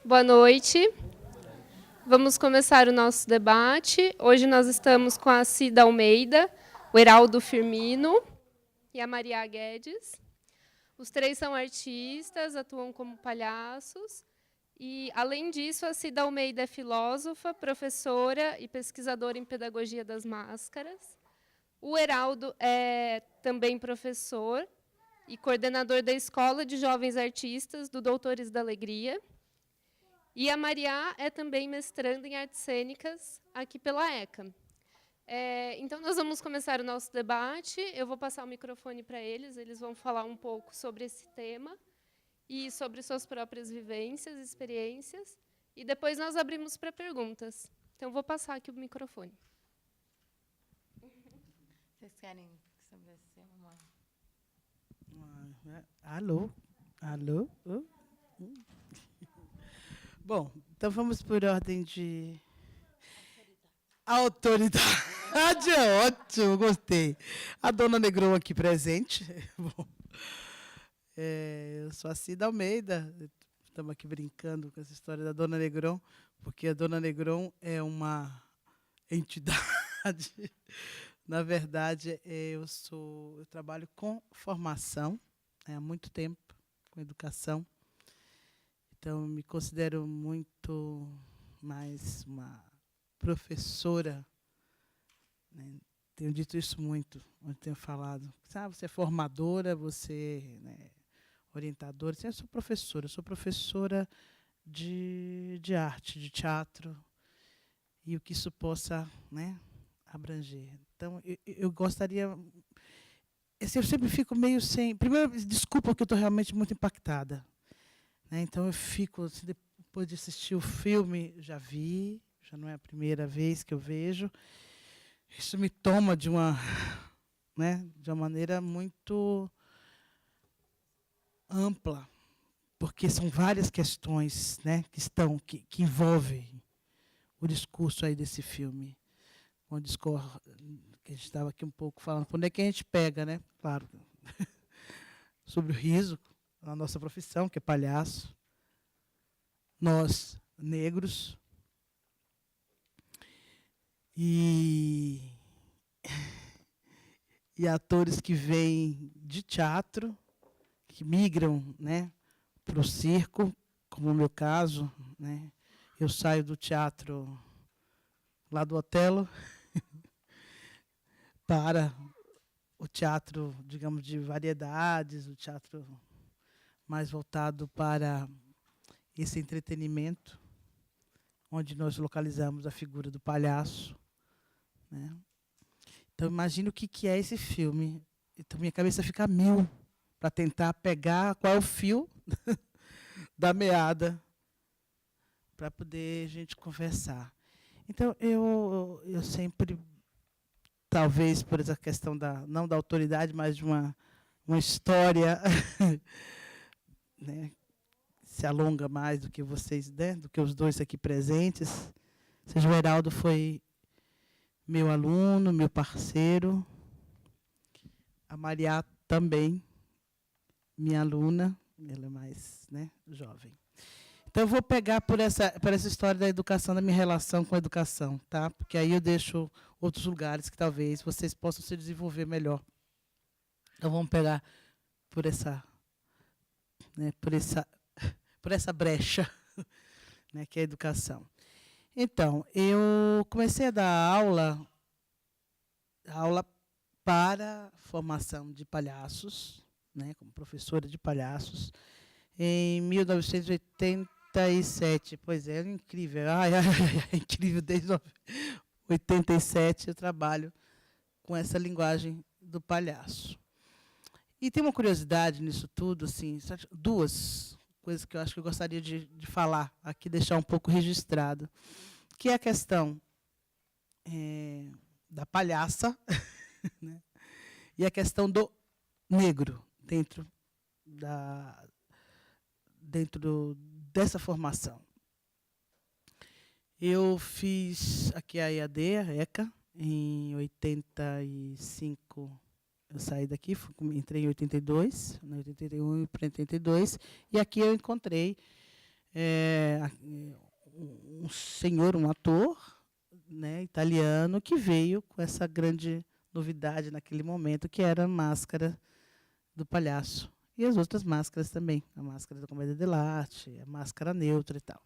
Boa noite. Vamos começar o nosso debate. Hoje nós estamos com a Cida Almeida, o Heraldo Firmino e a Maria Guedes. Os três são artistas, atuam como palhaços. E, além disso, a Cida Almeida é filósofa, professora e pesquisadora em pedagogia das máscaras. O Heraldo é também professor e coordenador da Escola de Jovens Artistas do Doutores da Alegria. E a Maria é também mestranda em artes cênicas aqui pela ECA. Então, nós vamos começar o nosso debate. Eu vou passar o microfone para eles vão falar um pouco sobre esse tema e sobre suas próprias vivências, experiências, e depois nós abrimos para perguntas. Então, vou passar aqui o microfone. Vocês querem estabelecer uma... Alô? Alô? Bom, então vamos por ordem de... Autoridade. É ótimo, gostei. A dona Negrão aqui presente. Bom, eu sou a Cida Almeida. Estamos aqui brincando com essa história da dona Negrão, porque a dona Negrão é uma entidade. Na verdade, eu trabalho com formação, há muito tempo, com educação. Então, eu me considero muito mais uma professora. Né? Tenho dito isso muito, onde tenho falado. Você é formadora, você é orientadora. Eu sou professora de arte, de teatro, e o que isso possa, né, abranger. Então, eu gostaria... Eu sempre fico meio sem... Primeiro, desculpa, porque eu estou realmente muito impactada. Né? Então, eu fico, assim, depois de assistir o filme, já vi, já não é a primeira vez que eu vejo. Isso me toma de uma maneira muito ampla, porque são várias questões, né, que envolvem o discurso aí desse filme. O discurso que a gente estava aqui um pouco falando, por onde é que a gente pega, né? Claro, sobre o riso, na nossa profissão, que é palhaço. Nós, negros. E atores que vêm de teatro, que migram, né, para o circo, como no meu caso. Né? Eu saio do teatro lá do Otelo para o teatro, digamos, de variedades, o teatro mais voltado para esse entretenimento, onde nós localizamos a figura do palhaço. Né? Então, imagine o que é esse filme. Então, minha cabeça fica a mil para tentar pegar qual é o fio da meada para poder a gente conversar. Então, eu sempre, talvez por essa questão não da autoridade, mas de uma história né, se alonga mais do que vocês, né, do que os dois aqui presentes. O Heraldo foi meu aluno, meu parceiro. A Maria também, minha aluna, ela é mais, né, jovem. Então, eu vou pegar por essa história da educação, da minha relação com a educação, tá? Porque aí eu deixo outros lugares que talvez vocês possam se desenvolver melhor. Então, vamos pegar por essa, né, por essa brecha, né, que é a educação. Então, eu comecei a dar aula para formação de palhaços, né, como professora de palhaços, em 1987. Pois é, incrível. É incrível, desde 87 eu trabalho com essa linguagem do palhaço. E tem uma curiosidade nisso tudo, assim, duas coisas que eu acho que eu gostaria de falar aqui, deixar um pouco registrado, que é a questão da palhaça, né, e a questão do negro dentro dessa formação. Eu fiz aqui a EAD, a ECA, em 85. Eu saí daqui, entrei em 82, em 81 para 82, e aqui eu encontrei um senhor, um ator, né, italiano, que veio com essa grande novidade naquele momento, que era a máscara do palhaço. E as outras máscaras também, a máscara da comédia dell'arte, a máscara neutra e tal.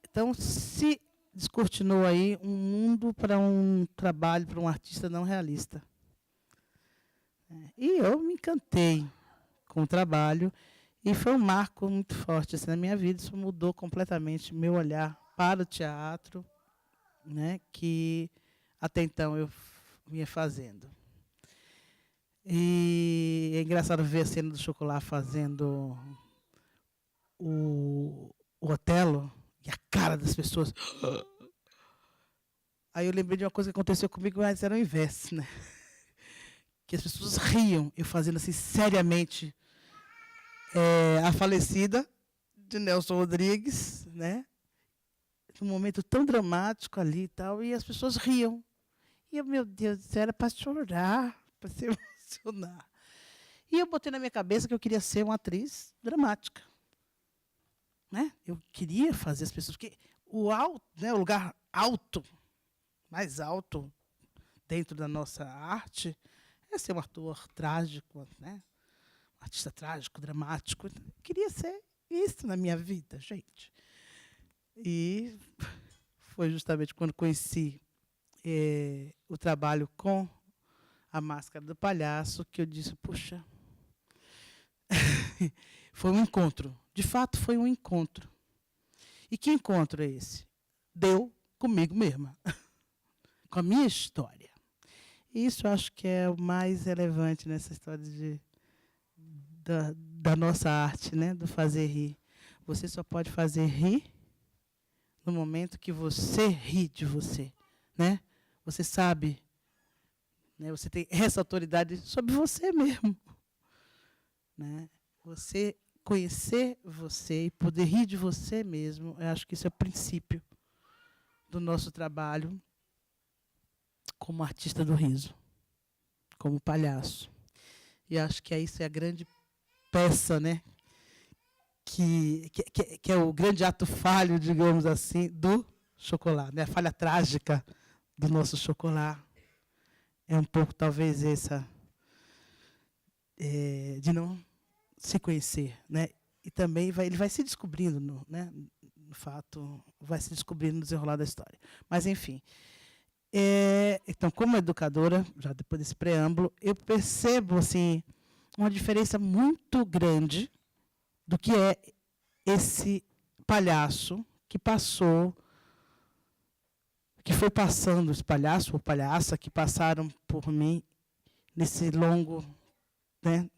Então, se descortinou aí um mundo para um trabalho, para um artista não realista. E eu me encantei com o trabalho, e foi um marco muito forte assim, na minha vida. Isso mudou completamente meu olhar para o teatro, né, que até então eu vinha fazendo. E é engraçado ver a cena do Chocolat fazendo o Otelo, e a cara das pessoas. Aí eu lembrei de uma coisa que aconteceu comigo, mas era o inverso, né? Que as pessoas riam, eu fazendo assim, seriamente, a falecida de Nelson Rodrigues, né? Num momento tão dramático ali e tal, e as pessoas riam. E eu, meu Deus, isso era para chorar, para se emocionar. E eu botei na minha cabeça que eu queria ser uma atriz dramática. Né? Eu queria fazer as pessoas... Porque o alto, né, o lugar alto, mais alto dentro da nossa arte, é ser um ator trágico, né? Um artista trágico, dramático. Eu queria ser isso na minha vida, gente. E foi justamente quando conheci o trabalho com a Máscara do Palhaço que eu disse, puxa, foi um encontro. De fato, foi um encontro. E que encontro é esse? Deu comigo mesma, com a minha história. E isso eu acho que é o mais relevante nessa história da nossa arte, né? Do fazer rir. Você só pode fazer rir no momento que você ri de você. Né? Você sabe, né? Você tem essa autoridade sobre você mesmo. Né? Você conhecer você e poder rir de você mesmo, eu acho que isso é o princípio do nosso trabalho como artista do riso, como palhaço. E acho que isso é a grande peça, né? Que é o grande ato falho, digamos assim, do Chocolat, né? A falha trágica do nosso Chocolat. É um pouco, talvez, essa de não se conhecer, né? E também ele vai se descobrindo, né? No fato, vai se descobrindo no desenrolar da história. Mas, enfim. Então, como educadora, já depois desse preâmbulo, eu percebo assim, uma diferença muito grande do que é esse palhaço que passou, que foi passando, esse palhaço ou palhaça que passaram por mim nesse longo, né,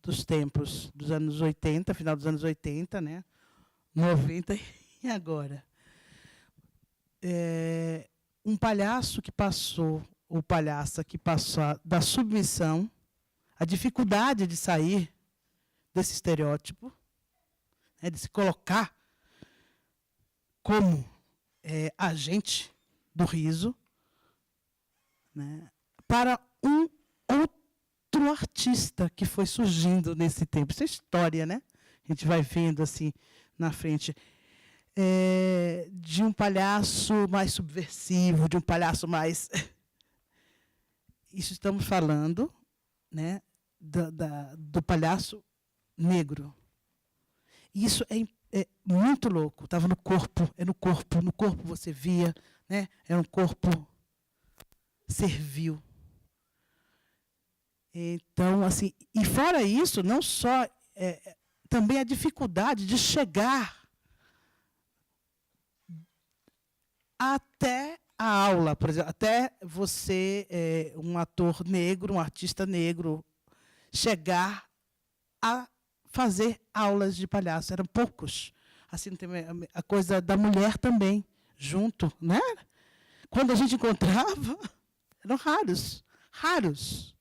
dos tempos dos anos 80, final dos anos 80, né, 90 e agora. Um palhaço que passou, ou palhaça que passou da submissão, a dificuldade de sair desse estereótipo, né, de se colocar como agente do riso, né, para um outro artista que foi surgindo nesse tempo. Isso é história, né? A gente vai vendo assim na frente. De um palhaço mais subversivo, de um palhaço mais... Isso estamos falando, né, do palhaço negro. Isso é muito louco. Estava no corpo, no corpo você via, né, era um corpo servil. Então, assim, e fora isso, não só também a dificuldade de chegar até a aula, por exemplo, até você, um ator negro, um artista negro, chegar a fazer aulas de palhaço. Eram poucos. Assim, tem a coisa da mulher também, junto, né? Quando a gente encontrava, eram raros, raros.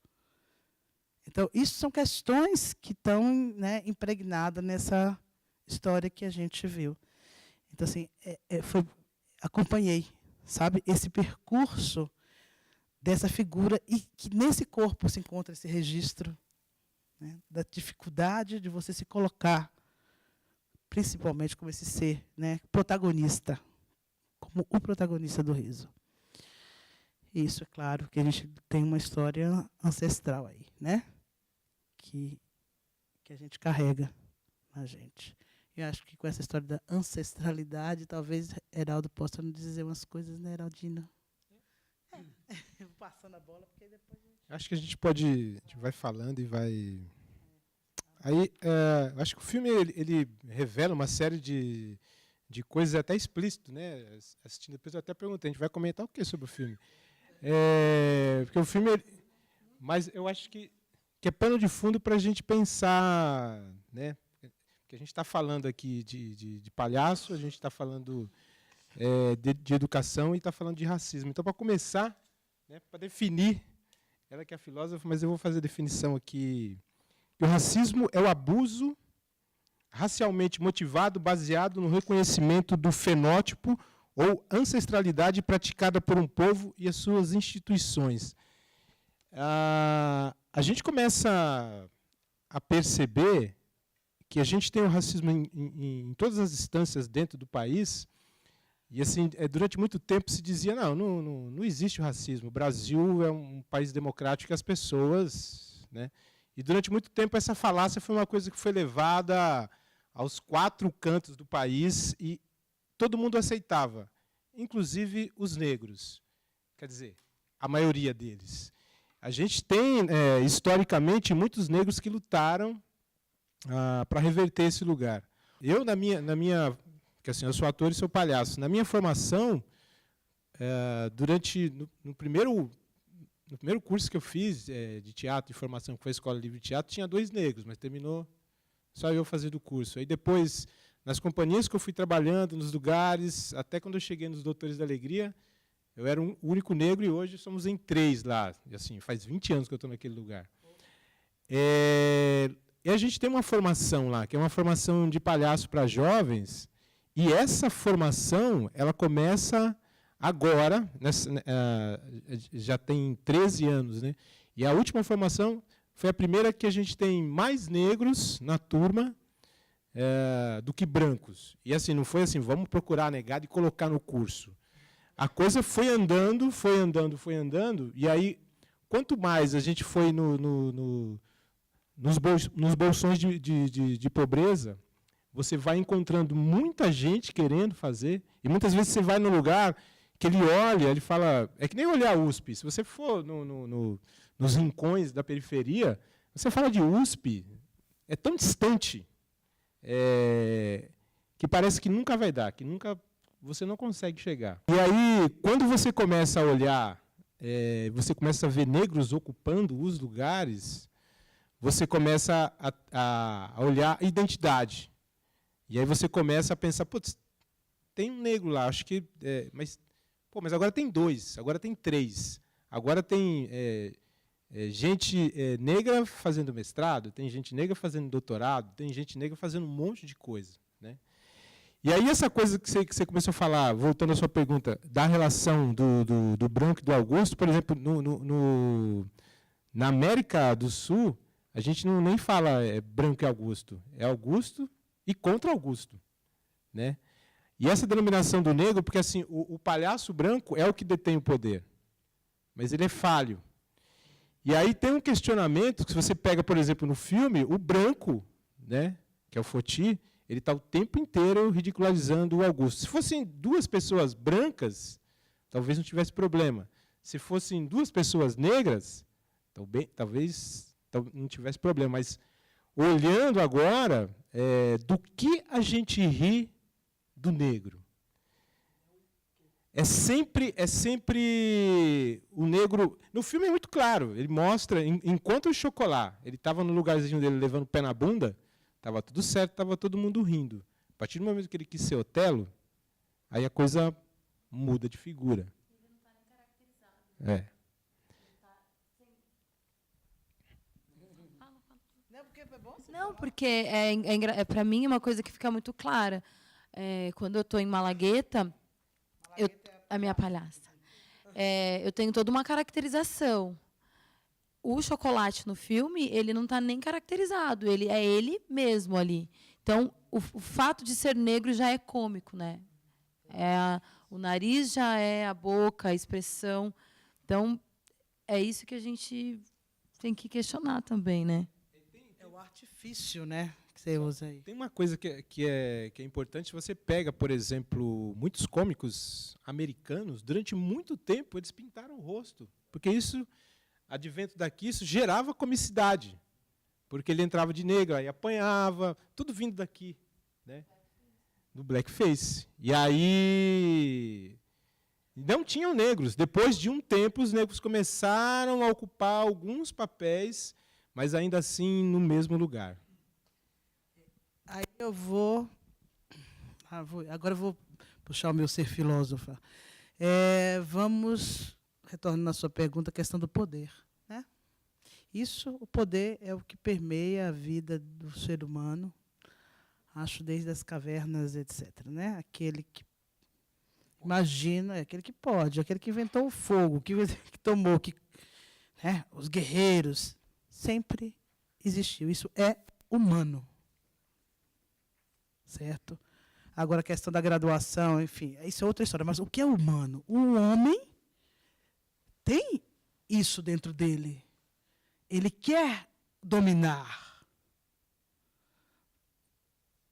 Então, isso são questões que estão, né, impregnadas nessa história que a gente viu. Então, assim, acompanhei, sabe, esse percurso dessa figura e que nesse corpo se encontra esse registro, né, da dificuldade de você se colocar principalmente como esse ser, né, protagonista, como o protagonista do riso. Isso, é claro, que a gente tem uma história ancestral aí, né? Que a gente carrega na gente. Eu acho que com essa história da ancestralidade, talvez Heraldo possa nos dizer umas coisas, né, Heraldina? Vou passando a bola, porque depois... Acho que a gente vai falando e vai... Aí, acho que o filme ele revela uma série de coisas até explícito, né? Assistindo depois eu até perguntei, a gente vai comentar o que sobre o filme? Porque o filme... Mas eu acho que é pano de fundo para a gente pensar, né? Porque a gente está falando aqui de palhaço, a gente está falando de educação e está falando de racismo. Então, para começar, né, para definir, ela que é filósofa, mas eu vou fazer a definição aqui, que o racismo é o abuso racialmente motivado, baseado no reconhecimento do fenótipo ou ancestralidade praticada por um povo e as suas instituições. A gente começa a perceber que a gente tem o racismo em todas as instâncias dentro do país, e assim, durante muito tempo se dizia, não existe o racismo, o Brasil é um país democrático e as pessoas... Né? E durante muito tempo essa falácia foi uma coisa que foi levada aos 4 cantos do país e todo mundo aceitava, inclusive os negros, quer dizer, a maioria deles. A gente tem, historicamente, muitos negros que lutaram para reverter esse lugar. Eu, na minha porque assim, eu sou ator e sou palhaço, na minha formação, no primeiro curso que eu fiz de teatro, de formação, que foi a Escola Livre de Teatro, tinha 2 negros, mas terminou só eu fazendo o curso. Aí depois, nas companhias que eu fui trabalhando, nos lugares, até quando eu cheguei nos Doutores da Alegria, eu era o único negro e hoje somos em 3 lá. E assim, faz 20 anos que eu estou naquele lugar. E a gente tem uma formação lá, que é uma formação de palhaço para jovens, e essa formação ela começa agora, já tem 13 anos, né? E a última formação foi a primeira que a gente tem mais negros na turma do que brancos. E assim, não foi assim, vamos procurar negado e colocar no curso. A coisa foi andando, e aí, quanto mais a gente foi nos bolsões de pobreza, você vai encontrando muita gente querendo fazer, e muitas vezes você vai num lugar que ele olha, ele fala... É que nem olhar a USP. Se você for nos rincões da periferia, você fala de USP, é tão distante, que parece que nunca vai dar, que você não consegue chegar. E aí, quando você começa a olhar, você começa a ver negros ocupando os lugares, você começa a olhar a identidade. E aí você começa a pensar, putz, tem um negro lá, acho que... mas agora tem 2, agora tem 3. Agora tem gente negra fazendo mestrado, tem gente negra fazendo doutorado, tem gente negra fazendo um monte de coisa. Né? E aí essa coisa que você começou a falar, voltando à sua pergunta, da relação do branco e do Augusto, por exemplo, na América do Sul, a gente nem fala branco e Augusto, é Augusto e contra Augusto. Né? E essa denominação do negro, porque assim, o palhaço branco é o que detém o poder, mas ele é falho. E aí tem um questionamento, que se você pega, por exemplo, no filme, o branco, né, que é o Foti, ele está o tempo inteiro ridicularizando o Augusto. Se fossem 2 pessoas brancas, talvez não tivesse problema. Se fossem 2 pessoas negras, talvez não tivesse problema. Mas, olhando agora, do que a gente ri do negro? É sempre o negro... No filme é muito claro, ele mostra, enquanto o Chocolat, ele estava no lugarzinho dele levando o pé na bunda, estava tudo certo, estava todo mundo rindo. A partir do momento que ele quis ser Otelo, aí a coisa muda de figura. Ele não está nem caracterizado. Não, porque para mim é uma coisa que fica muito clara. Quando eu estou em Malagueta, a minha palhaça, eu tenho toda uma caracterização. O Chocolate no filme, ele não está nem caracterizado, ele é ele mesmo ali. Então, o fato de ser negro já é cômico, né? O nariz já é a boca, a expressão. Então, é isso que a gente tem que questionar também, né? É o artifício, né, que você usa aí. Tem uma coisa que é importante. Você pega, por exemplo, muitos cômicos americanos, durante muito tempo, eles pintaram o rosto. Porque isso, advento daqui, isso gerava comicidade. Porque ele entrava de negro, aí apanhava, tudo vindo daqui, né? Do blackface. E aí não tinham negros. Depois de um tempo, os negros começaram a ocupar alguns papéis, mas ainda assim no mesmo lugar. Aí eu vou... Agora eu vou puxar o meu ser filósofa. Vamos, retornando à sua pergunta, a questão do poder. Né? O poder é o que permeia a vida do ser humano, acho desde as cavernas, etc. Né? Aquele que imagina, aquele que pode, aquele que inventou o fogo, que tomou, né? Os guerreiros, sempre existiu. Isso é humano. Certo? Agora, a questão da graduação, enfim, isso é outra história. Mas o que é humano? O homem tem isso dentro dele. Ele quer dominar.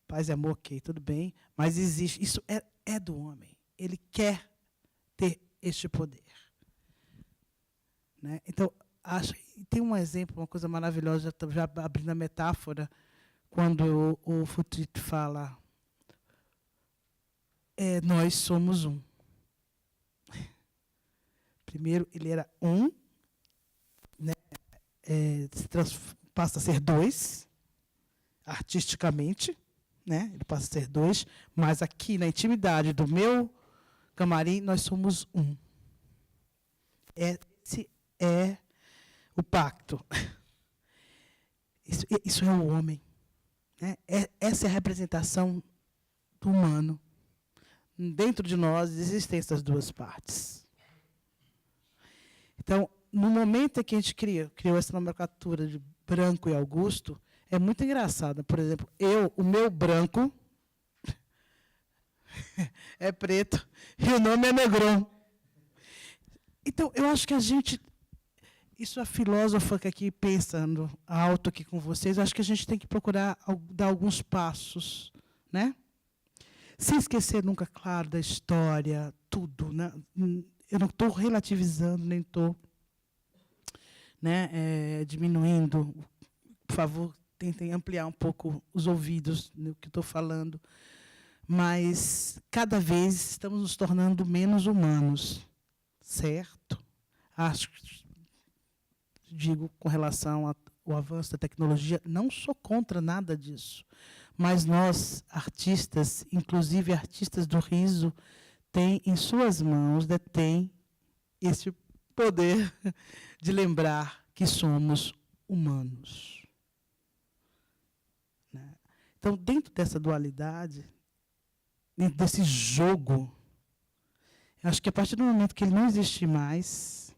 Paz e amor, ok, tudo bem. Mas existe, isso é do homem. Ele quer ter este poder. Né? Então, tem um exemplo, uma coisa maravilhosa, já abrindo a metáfora, quando o Futrito fala, nós somos um. Primeiro, ele era um, né? Passa a ser dois, artisticamente, né? Ele passa a ser dois, mas aqui na intimidade do meu camarim, nós somos um. Esse é o pacto. Isso é o homem. Né? Essa é a representação do humano. Dentro de nós existem essas duas partes. Então, no momento em que a gente criou essa nomenclatura de branco e Augusto, é muito engraçado. Por exemplo, o meu branco é preto e o nome é Negron. Então, eu acho que a gente... Isso a filósofa que aqui, pensando alto aqui com vocês, eu acho que a gente tem que procurar dar alguns passos, né? Sem esquecer nunca, claro, da história, tudo. Né? Eu não estou relativizando, nem estou, né, diminuindo. Por favor, tentem ampliar um pouco os ouvidos no que estou falando. Mas, cada vez, estamos nos tornando menos humanos. Certo? Acho que, digo, com relação ao avanço da tecnologia, não sou contra nada disso. Mas nós, artistas, inclusive artistas do riso, têm em suas mãos, detêm esse poder de lembrar que somos humanos. Né? Então, dentro dessa dualidade, dentro desse jogo, eu acho que a partir do momento que ele não existe mais,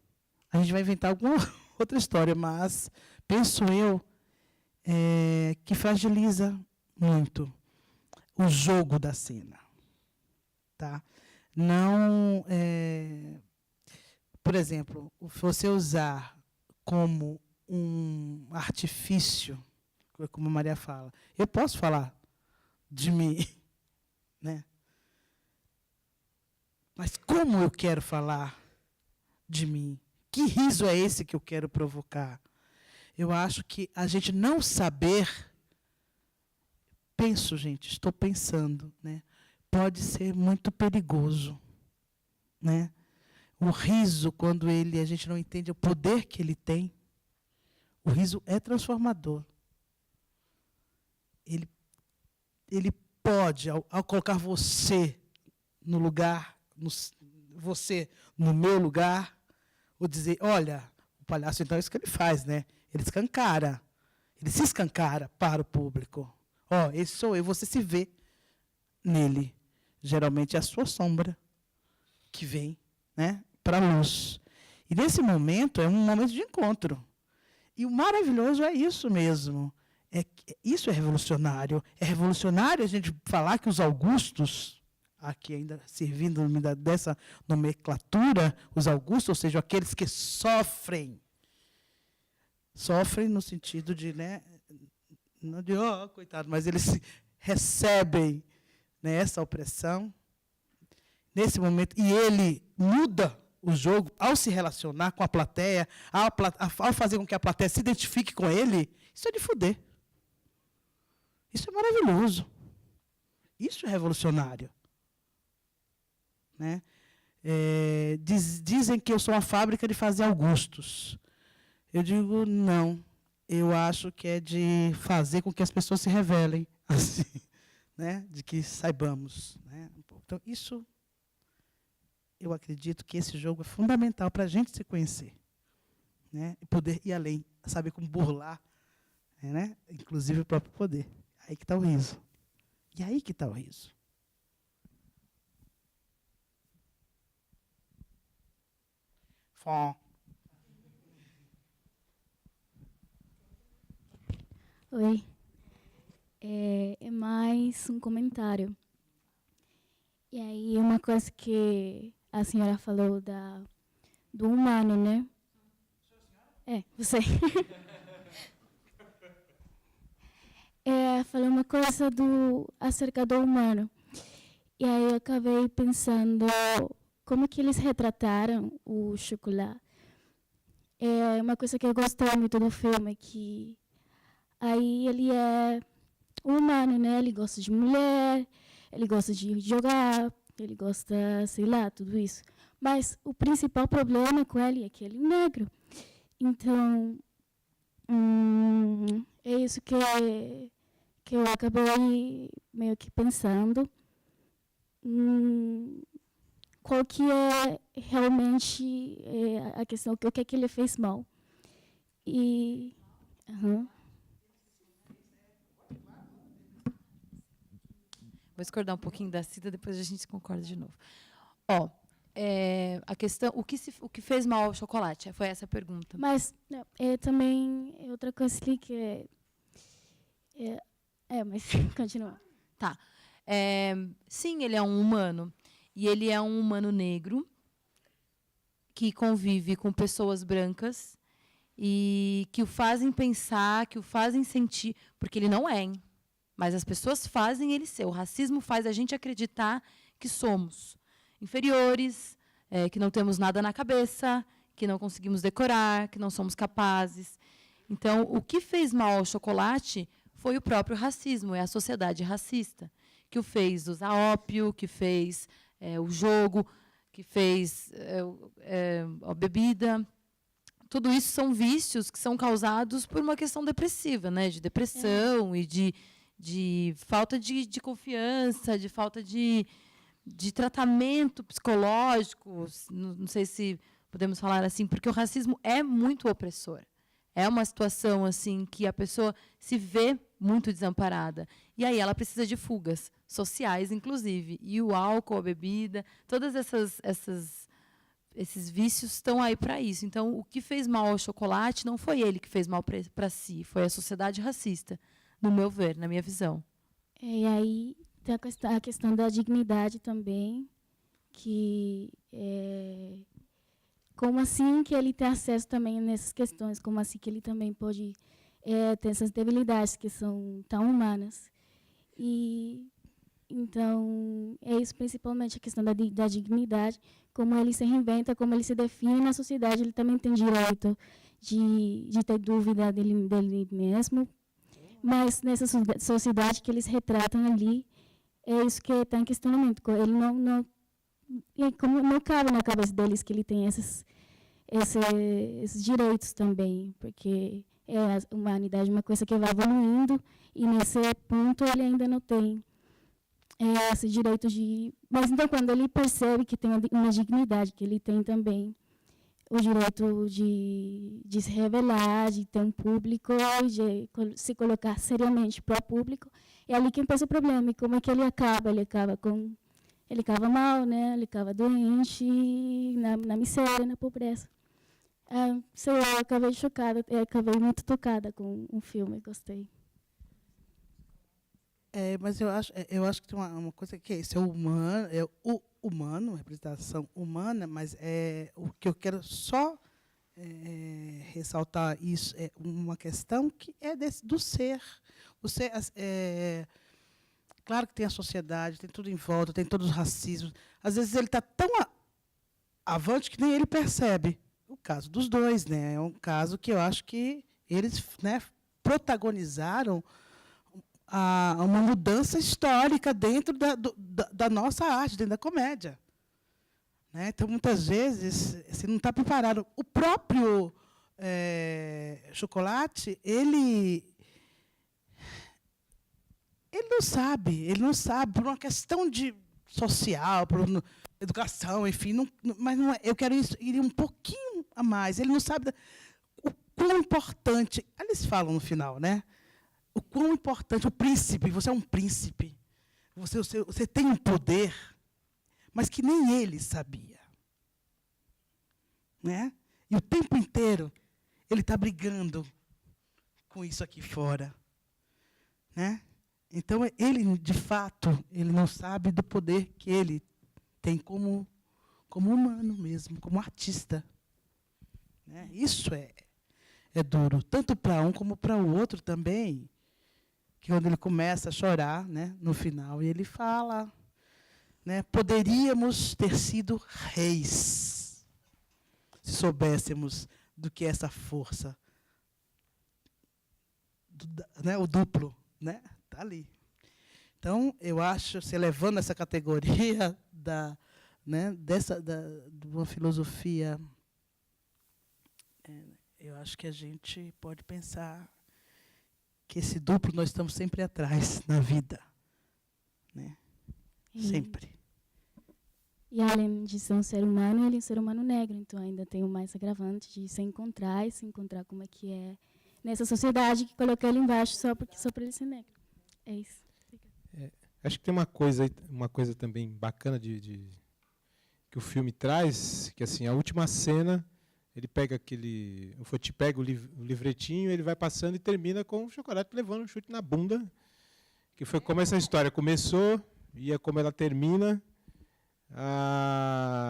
a gente vai inventar alguma outra história, mas penso eu que fragiliza muito o jogo da cena. Tá? Não, por exemplo, você usar como um artifício, como a Maria fala, eu posso falar de mim, né? Mas como eu quero falar de mim? Que riso é esse que eu quero provocar? Eu acho que a gente não saber, estou pensando, né? Pode ser muito perigoso. Né? O riso, quando a gente não entende o poder que ele tem, o riso é transformador. Ele pode, ao colocar você no lugar, você no meu lugar, ou dizer, olha, o palhaço, então, é isso que ele faz, né? Ele se escancara para o público. Esse sou eu, você se vê nele. Geralmente é a sua sombra que vem, né, para a luz. E nesse momento é um momento de encontro. E o maravilhoso é isso mesmo. Isso é revolucionário. É revolucionário a gente falar que os Augustos, aqui ainda servindo dessa nomenclatura, os Augustos, ou seja, aqueles que sofrem no sentido de, né, não de, coitado, mas eles recebem, né, essa opressão nesse momento, e ele muda o jogo ao se relacionar com a plateia, ao fazer com que a plateia se identifique com ele. Isso é de fuder. Isso é maravilhoso. Isso é revolucionário. Né? Dizem que eu sou uma fábrica de fazer Augustos. Eu digo, não. Eu acho que é de fazer com que as pessoas se revelem, assim, né? De que saibamos. Né? Então, isso, eu acredito que esse jogo é fundamental para a gente se conhecer. Né? E poder ir além, saber como burlar, né? Inclusive o próprio poder. Aí que está o riso. E aí que está o riso. Fó. Oi. É mais um comentário. E aí, uma coisa que a senhora falou do humano, né? Você. Falei uma coisa acerca do humano. E aí eu acabei pensando como que eles retrataram o chocolate. É uma coisa que eu gostei muito do filme, que aí ele é humano, né? Ele gosta de mulher, ele gosta de jogar, ele gosta, sei lá, tudo isso. Mas o principal problema com ele é que ele é negro. Então, é isso que eu acabei meio que pensando. Qual que é realmente a questão, o que é que ele fez mal. E... Vou discordar um pouquinho da Cida, depois a gente concorda de novo. A questão, o que fez mal ao chocolate? Foi essa a pergunta. Mas também outra coisa ali que mas continua. Tá. Sim, ele é um humano. E ele é um humano negro que convive com pessoas brancas e que o fazem pensar, que o fazem sentir, porque ele não é, hein? Mas as pessoas fazem ele ser. O racismo faz a gente acreditar que somos inferiores, que não temos nada na cabeça, que não conseguimos decorar, que não somos capazes. Então, o que fez mal ao chocolate foi o próprio racismo, é a sociedade racista, que o fez usar ópio, que fez o jogo, que fez a bebida. Tudo isso são vícios que são causados por uma questão depressiva, né? De depressão e de falta de confiança, de falta de tratamento psicológico, não sei se podemos falar assim, porque o racismo é muito opressor. É uma situação assim que a pessoa se vê muito desamparada. E aí ela precisa de fugas sociais, inclusive. E o álcool, a bebida, todos esses vícios estão aí para isso. Então, o que fez mal ao chocolate não foi ele que fez mal para si, foi a sociedade racista, no meu ver, na minha visão. E aí tem a questão da dignidade também, que como assim que ele tem acesso também nessas questões, como assim que ele também pode ter essas debilidades que são tão humanas. E então é isso principalmente, a questão da dignidade, como ele se reinventa, como ele se define na sociedade. Ele também tem direito de ter dúvida dele mesmo, mas nessa sociedade que eles retratam ali, é isso que está em questionamento. Ele como não cabe na cabeça deles que ele tem esses direitos também, porque a humanidade é uma coisa que vai evoluindo, e nesse ponto ele ainda não tem esse direito de... Mas então, quando ele percebe que tem uma dignidade, que ele tem também o direito de se revelar, de ter um público, de se colocar seriamente para o público, é ali que começa o problema. E como é que ele acaba? Ele acaba mal, né? Ele acaba doente, na miséria, na pobreza. Sei lá, eu acabei chocada, acabei muito tocada com o filme, gostei. Mas eu acho que tem uma coisa que é isso, o humano, representação humana, mas o que eu quero só ressaltar isso é uma questão que é do ser. O ser, claro que tem a sociedade, tem tudo em volta, tem todos os racismos. Às vezes ele está tão avante que nem ele percebe. O caso dos dois, né? É um caso que eu acho que eles, né, protagonizaram uma mudança histórica dentro da nossa arte, dentro da comédia. Né? Então, muitas vezes, você não está preparado. O próprio Chocolate, ele não sabe, por uma questão de social, por educação, enfim, mas não é, eu quero ir um pouquinho a mais. Ele não sabe o quão importante, eles falam no final, né? O quão importante, o príncipe, você é um príncipe, você tem um poder, mas que nem ele sabia. Né? E o tempo inteiro ele está brigando com isso aqui fora. Né? Então, ele, de fato, ele não sabe do poder que ele tem como humano mesmo, como artista. Né? Isso é duro, tanto para um como para o outro também, que quando ele começa a chorar, né, no final, e ele fala, né, poderíamos ter sido reis, se soubéssemos do que é essa força, né, o duplo, né, está ali. Então, eu acho, se levando essa categoria de uma filosofia, eu acho que a gente pode pensar que esse duplo nós estamos sempre atrás na vida. Né? Sempre. E além de ser um ser humano, ele é um ser humano negro, então ainda tem o mais agravante de se encontrar como é que é nessa sociedade que colocou ele embaixo só para ele ser negro. É isso. Acho que tem uma coisa também bacana que o filme traz, que assim, a última cena, ele pega o Foti pega o livretinho, ele vai passando e termina com o Chocolate levando um chute na bunda, que foi como essa história começou, e é como ela termina.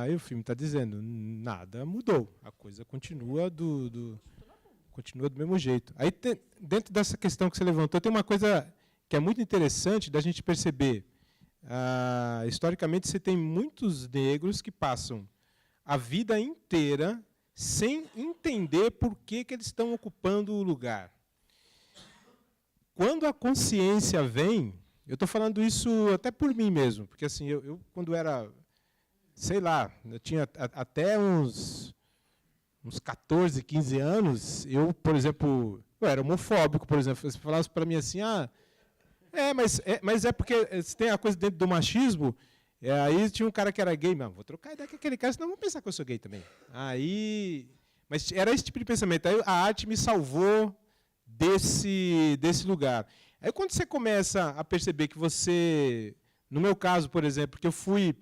E o filme está dizendo, nada mudou, a coisa continua continua do mesmo jeito. Aí, dentro dessa questão que você levantou, tem uma coisa que é muito interessante da gente perceber. Historicamente, você tem muitos negros que passam a vida inteira sem entender por que eles estão ocupando o lugar. Quando a consciência vem, eu estou falando isso até por mim mesmo, porque assim, eu quando era, sei lá, eu tinha até uns 14, 15 anos, eu, por exemplo, eu era homofóbico, por exemplo, se falasse para mim assim, mas é porque tem a coisa dentro do machismo. Aí tinha um cara que era gay, vou trocar ideia com aquele cara, senão vão pensar que eu sou gay também. Mas era esse tipo de pensamento. Aí a arte me salvou desse lugar. Aí quando você começa a perceber que você, no meu caso, por exemplo, que eu fui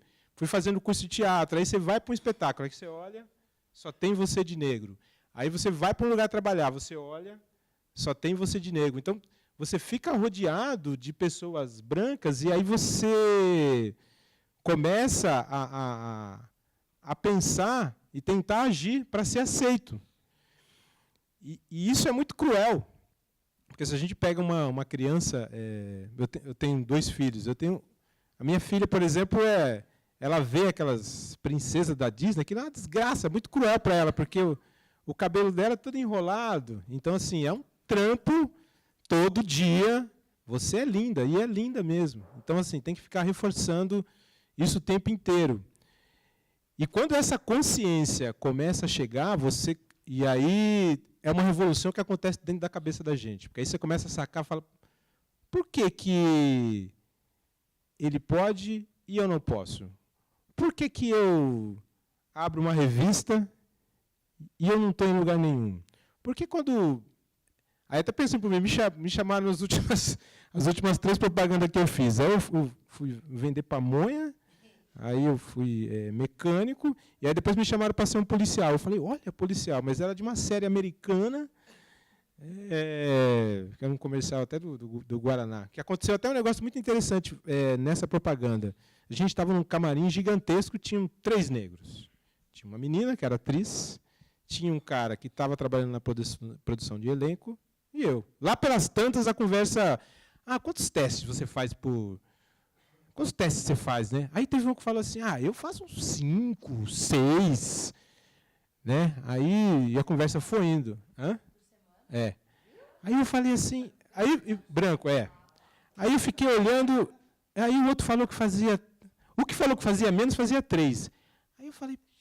fazendo curso de teatro, aí você vai para um espetáculo, aí você olha, só tem você de negro. Aí você vai para um lugar trabalhar, você olha, só tem você de negro. Então, você fica rodeado de pessoas brancas e aí você começa a pensar e tentar agir para ser aceito. E isso é muito cruel, porque se a gente pega uma criança, eu tenho 2 filhos, a minha filha, por exemplo, ela vê aquelas princesas da Disney, que é uma desgraça, muito cruel para ela, porque o cabelo dela é todo enrolado, então assim, é um trampo todo dia. Você é linda, e é linda mesmo. Então assim, tem que ficar reforçando isso o tempo inteiro. E quando essa consciência começa a chegar, e aí é uma revolução que acontece dentro da cabeça da gente. Porque aí você começa a sacar e fala, por que ele pode e eu não posso? Por que eu abro uma revista e eu não estou em lugar nenhum? Porque quando... Aí até pensando por mim, me chamaram as últimas 3 propagandas que eu fiz. Aí eu fui vender pamonha, aí eu fui mecânico, e aí depois me chamaram para ser um policial. Eu falei, olha, policial, mas era de uma série americana, Que era um comercial até do Guaraná, que aconteceu até um negócio muito interessante nessa propaganda. A gente estava num camarim gigantesco, tinham 3 negros. Tinha uma menina, que era atriz, tinha um cara que estava trabalhando na produção de elenco, e eu. Lá pelas tantas, a conversa... quantos testes você faz por... Quantos testes você faz, né? Aí teve um que falou assim, eu faço uns 5, 6... Né? Aí a conversa foi indo. Aí eu falei assim, branco, Aí eu fiquei olhando, aí o outro falou que fazia, o que falou que fazia menos, fazia 3. Aí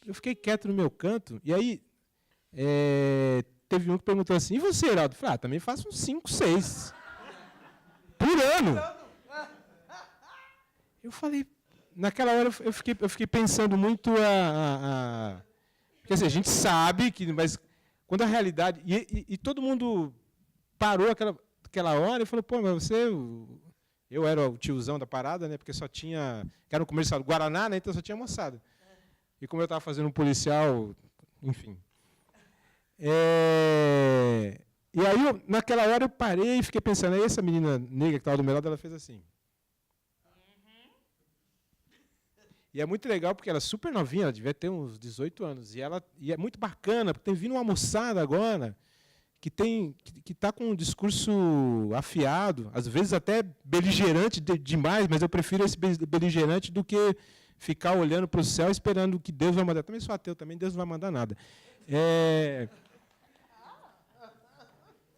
eu fiquei quieto no meu canto, e aí teve um que perguntou assim, e você, Heraldo? Eu falei, também faço uns 5, 6. Por ano. Eu falei, naquela hora eu fiquei pensando muito Quer dizer, a gente sabe que, mas quando a realidade... E todo mundo parou aquela hora e falou, pô, mas você... Eu era o tiozão da parada, né? Porque só tinha... Era um comercial do Guaraná, né? Então só tinha moçada. E como eu estava fazendo um policial, enfim. E aí, naquela hora, eu parei e fiquei pensando, aí essa menina negra que estava do meu lado, ela fez assim. E é muito legal, porque ela é super novinha, ela devia ter uns 18 anos. E é muito bacana, porque tem vindo uma moçada agora que está com um discurso afiado, às vezes até beligerante demais, mas eu prefiro esse beligerante do que ficar olhando para o céu esperando que Deus vai mandar. Também sou ateu, também Deus não vai mandar nada.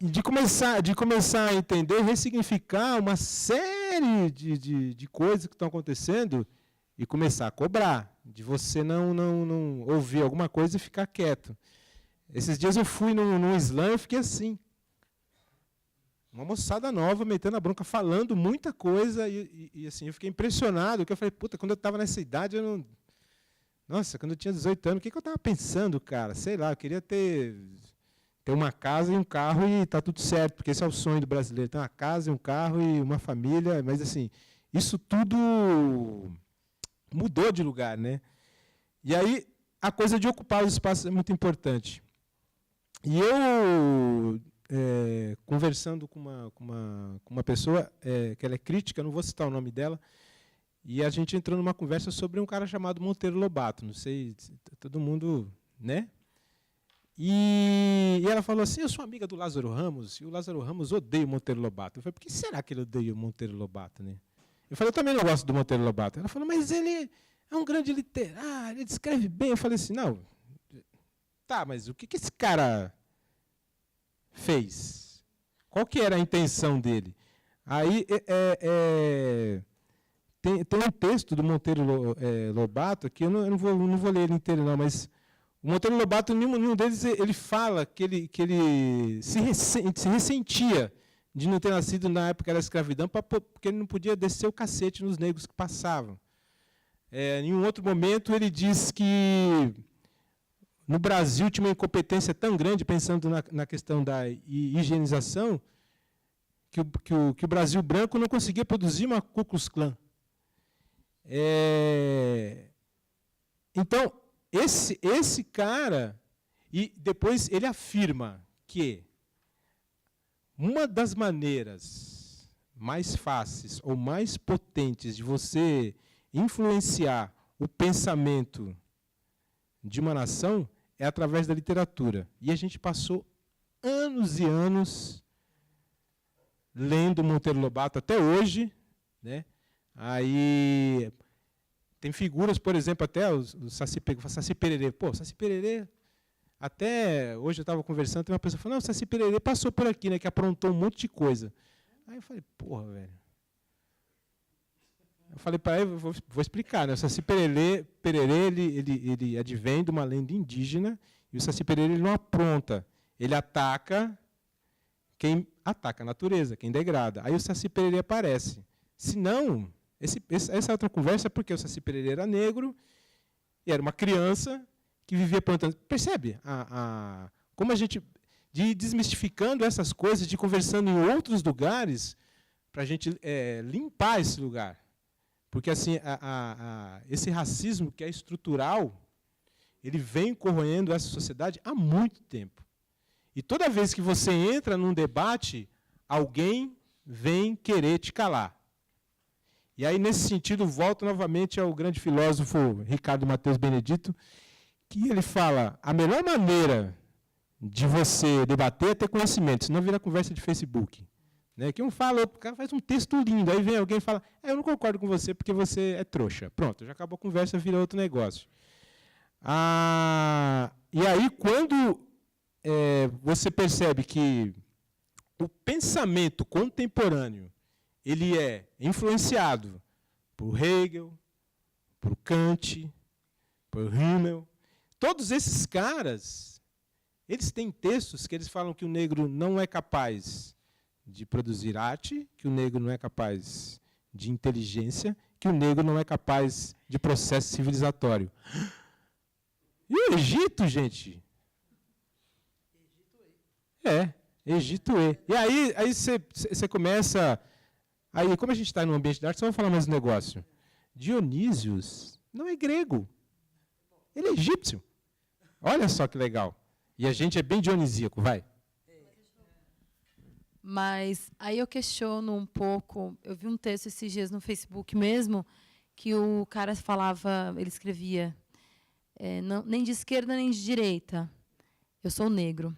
E de começar a entender, ressignificar uma série de coisas que estão acontecendo, e começar a cobrar, de você não ouvir alguma coisa e ficar quieto. Esses dias eu fui num slam e fiquei assim. Uma moçada nova, metendo a bronca, falando muita coisa, e assim, eu fiquei impressionado, porque eu falei, puta, quando eu estava nessa idade, eu não... Nossa, quando eu tinha 18 anos, o que eu estava pensando, cara? Sei lá, eu queria ter uma casa e um carro e está tudo certo, porque esse é o sonho do brasileiro, ter uma casa e um carro e uma família, mas assim, isso tudo... mudou de lugar, né? E aí, a coisa de ocupar os espaços é muito importante. E eu, conversando com uma pessoa, que ela é crítica, não vou citar o nome dela, e a gente entrou numa conversa sobre um cara chamado Monteiro Lobato, não sei, todo mundo, né? E ela falou assim, eu sou amiga do Lázaro Ramos, e o Lázaro Ramos odeia o Monteiro Lobato. Eu falei, por que será que ele odeia o Monteiro Lobato, né? Eu falei, eu também não gosto do Monteiro Lobato. Ela falou, mas ele é um grande literário, ele escreve bem. Eu falei assim, não, tá, mas o que esse cara fez? Qual que era a intenção dele? Aí tem um texto do Monteiro Lobato, que eu não vou ler ele inteiro, não, mas o Monteiro Lobato, nenhum deles, ele fala que ele se ressentia de não ter nascido na época da escravidão, porque ele não podia descer o cacete nos negros que passavam. Em um outro momento, ele diz que no Brasil tinha uma incompetência tão grande, pensando na questão da higienização, que o Brasil branco não conseguia produzir uma Ku Klux Klan. Então, esse cara, e depois ele afirma que uma das maneiras mais fáceis ou mais potentes de você influenciar o pensamento de uma nação é através da literatura. E a gente passou anos e anos lendo Monteiro Lobato até hoje, né? Aí tem figuras, por exemplo, até o Saci Pererê. Pô, o Saci Pererê, até hoje eu estava conversando, tem uma pessoa falando, não, o Saci Pererê passou por aqui, né, que aprontou um monte de coisa. Aí eu falei, porra, velho. Eu falei para ele, vou explicar, né? O Saci Pererê ele advém de uma lenda indígena, e o Saci Pererê ele não apronta, ele ataca quem ataca a natureza, quem degrada. Aí o Saci Pererê aparece. Se não, essa outra conversa é porque o Saci Pererê era negro, e era uma criança que vivia plantando. Percebe como a gente, de ir desmistificando essas coisas, de ir conversando em outros lugares, para a gente limpar esse lugar. Porque assim, esse racismo que é estrutural, ele vem corroendo essa sociedade há muito tempo. E toda vez que você entra num debate, alguém vem querer te calar. E aí, nesse sentido, volto novamente ao grande filósofo Ricardo Mateus Benedito, que ele fala, a melhor maneira de você debater é ter conhecimento, senão vira conversa de Facebook. Né? Que um fala, o cara faz um texto lindo, aí vem alguém e fala, eu não concordo com você porque você é trouxa. Pronto, já acabou a conversa, vira outro negócio. E aí, quando você percebe que o pensamento contemporâneo ele é influenciado por Hegel, por Kant, por Hummel, todos esses caras, eles têm textos que eles falam que o negro não é capaz de produzir arte, que o negro não é capaz de inteligência, que o negro não é capaz de processo civilizatório. E o Egito, gente? Egito-E. E aí você começa... Aí, como a gente está no ambiente de arte, só vou falar mais um negócio. Dionísios não é grego. Ele é egípcio. Olha só que legal. E a gente é bem dionisíaco, vai. Mas aí eu questiono um pouco, eu vi um texto esses dias no Facebook mesmo, que o cara falava, ele escrevia, nem de esquerda nem de direita, eu sou negro.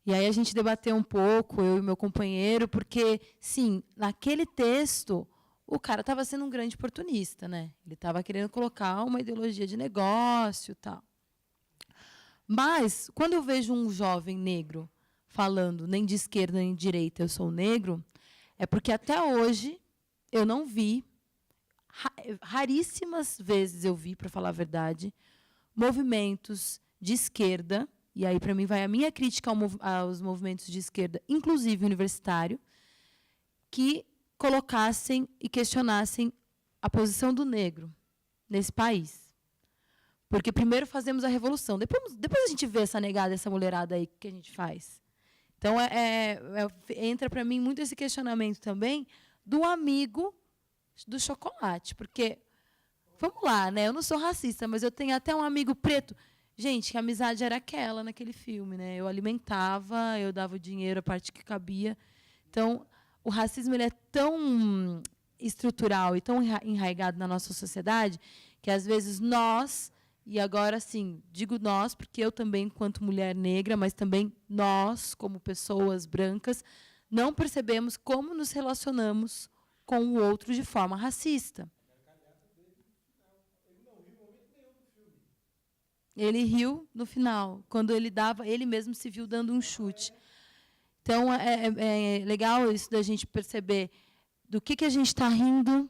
E aí a gente debateu um pouco, eu e meu companheiro, porque, sim, naquele texto, o cara estava sendo um grande oportunista, né? Ele estava querendo colocar uma ideologia de negócio e tal. Mas, quando eu vejo um jovem negro falando nem de esquerda nem de direita, eu sou negro, é porque até hoje eu não vi, raríssimas vezes eu vi, para falar a verdade, movimentos de esquerda, e aí, para mim, vai a minha crítica aos movimentos de esquerda, inclusive universitário, que colocassem e questionassem a posição do negro nesse país. Porque primeiro fazemos a revolução, depois a gente vê essa negada, essa mulherada aí que a gente faz. Então, entra para mim muito esse questionamento também do amigo do chocolate. Porque, vamos lá, né? Eu não sou racista, mas eu tenho até um amigo preto. Gente, a amizade era aquela naquele filme, né? Eu alimentava, eu dava o dinheiro, a parte que cabia. Então, o racismo ele é tão estrutural e tão enraizado na nossa sociedade que, às vezes, nós, e agora, sim, digo nós, porque eu também, enquanto mulher negra, mas também nós, como pessoas brancas, não percebemos como nos relacionamos com o outro de forma racista. Ele riu no final, quando ele mesmo se viu dando um chute. Então, é legal isso da gente perceber do que a gente está rindo,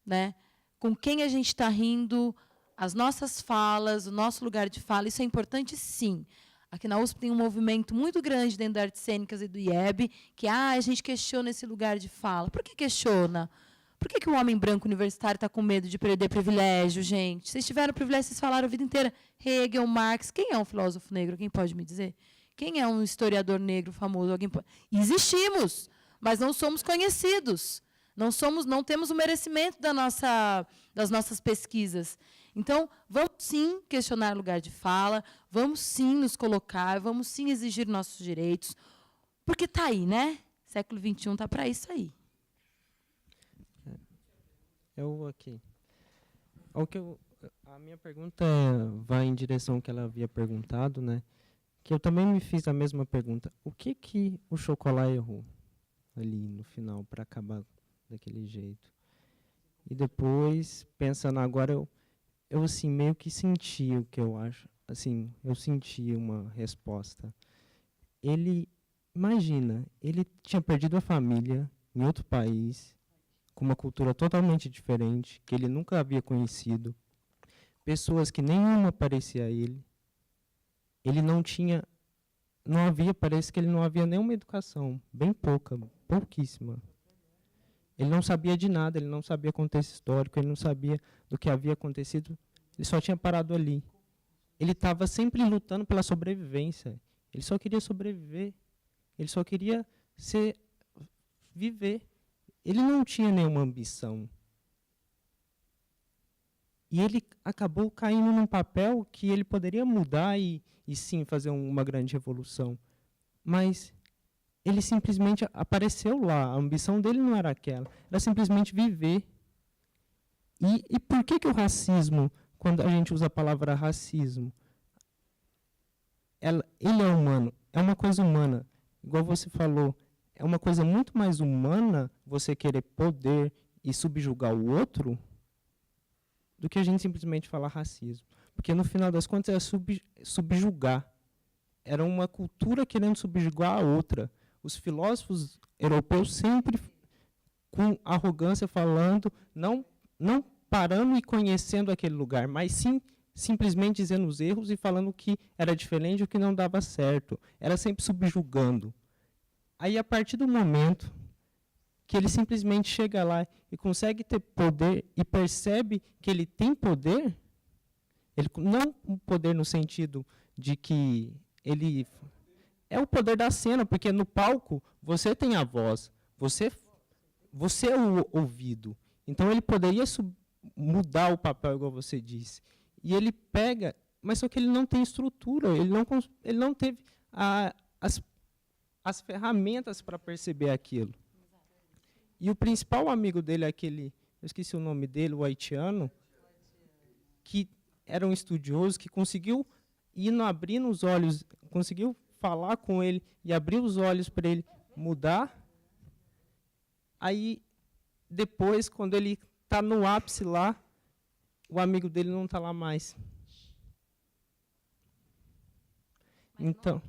né? Com quem a gente está rindo, as nossas falas, o nosso lugar de fala. Isso é importante, sim. Aqui na USP tem um movimento muito grande dentro das artes cênicas e do IEB, que a gente questiona esse lugar de fala. Por que questiona? Por que um homem branco universitário está com medo de perder privilégio, gente? Vocês tiveram privilégio, vocês falaram a vida inteira. Hegel, Marx. Quem é um filósofo negro? Quem pode me dizer? Quem é um historiador negro famoso? Alguém pode... Existimos, mas não somos conhecidos. Não temos o merecimento das nossas pesquisas. Então, vamos sim questionar o lugar de fala, vamos sim nos colocar, vamos sim exigir nossos direitos, porque está aí, né? Século XXI está para isso aí. Aqui. A minha pergunta vai em direção ao que ela havia perguntado, né? Que eu também me fiz a mesma pergunta. O que o chocolate errou ali no final para acabar daquele jeito? E depois, pensando agora, eu assim, meio que senti o que eu acho. Assim, eu senti uma resposta. Imagina, ele tinha perdido a família em outro país, com uma cultura totalmente diferente, que ele nunca havia conhecido, pessoas que nenhuma parecia a ele. Ele parece que ele não havia nenhuma educação, bem pouca, pouquíssima. Ele não sabia de nada, ele não sabia contexto histórico, ele não sabia do que havia acontecido, ele só tinha parado ali. Ele estava sempre lutando pela sobrevivência, ele só queria sobreviver, ele só queria viver. Ele não tinha nenhuma ambição. E ele acabou caindo num papel que ele poderia mudar e sim, fazer uma grande revolução. mas ele simplesmente apareceu lá. A ambição dele não era aquela, era simplesmente viver. E por que o racismo, quando a gente usa a palavra racismo, ele é humano, é uma coisa humana, igual você falou, é uma coisa muito mais humana você querer poder e subjugar o outro do que a gente simplesmente falar racismo. Porque, no final das contas, é subjugar. Era uma cultura querendo subjugar a outra. Os filósofos europeus sempre com arrogância falando, não parando e conhecendo aquele lugar, mas sim simplesmente dizendo os erros e falando o que era diferente e o que não dava certo. Era sempre subjugando. Aí, a partir do momento que ele simplesmente chega lá e consegue ter poder e percebe que ele tem poder, ele não o poder no sentido de que ele é o poder da cena, porque no palco você tem a voz, você é o ouvido. Então ele poderia mudar o papel, igual você disse. E ele pega, mas só que ele não tem estrutura, ele não teve as ferramentas para perceber aquilo. E o principal amigo dele é aquele, eu esqueci o nome dele, o haitiano, que era um estudioso, que conseguiu ir abrindo os olhos, conseguiu falar com ele e abrir os olhos para ele mudar. Aí, depois, quando ele está no ápice lá, o amigo dele não está lá mais. Então,